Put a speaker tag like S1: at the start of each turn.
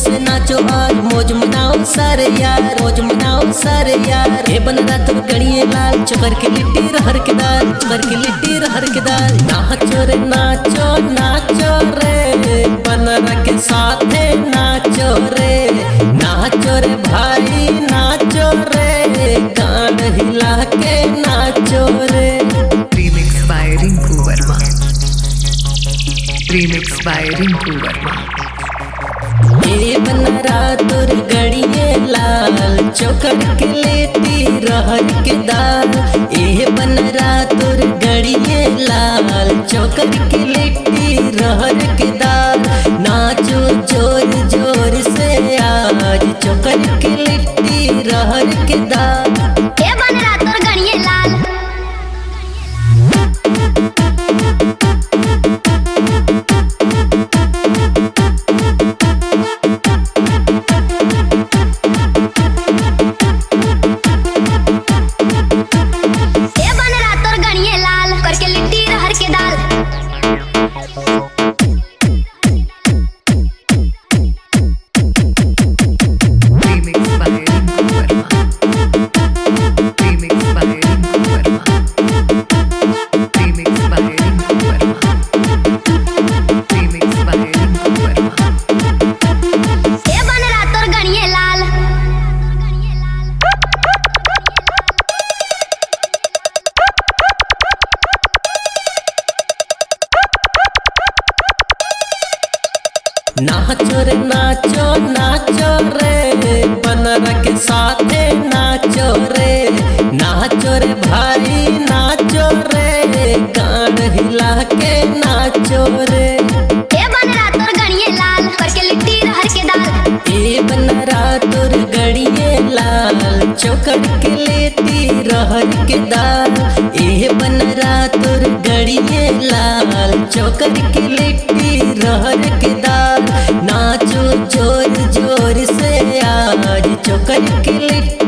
S1: से नाचो आज मौज मनाओ सारे यार, मौज मनाओ सारे यार। हे बन रहा तो गणिये लाल चोकर के लिट्टी रहर के दाल, चोकर के लिट्टी रहर के दाल। नाचो रे नाचो नाचो रे बनरा के साथ नाचो रे, नाचो रे भाई नाचो रे गांड हिला के नाचो रे।
S2: Remix by Rinku Verma. Remix by Rinku Verma.
S1: ये बनरा तुर गड़िए लाल चोकर के लेती रहर के दाल। ये बनरा तुर गड़िए लाल चोकर के लेती रहर के दाल। नाचो जोर जोर से आज चोकर के लेती रहर के दाल।
S3: ये बनरा तुर गड़िए लाल
S1: नाचो रे नाचो नाचो रे बनरा के साथ नाचो रे, नाचो रे भाई नाचो रे गांड हिला के नाचो रे।
S3: ये बनरा तुर गड़िए लाल करके लिट्टी रहर के दाल।
S1: ये बनरा तुर गड़िए लाल चोकर के लेती रहर के दाल। ये बनरा तुर गड़िए लाल चोकर के लेती रहर के दाल। नाचो जोर जोर से आज चोकर के लिट्टी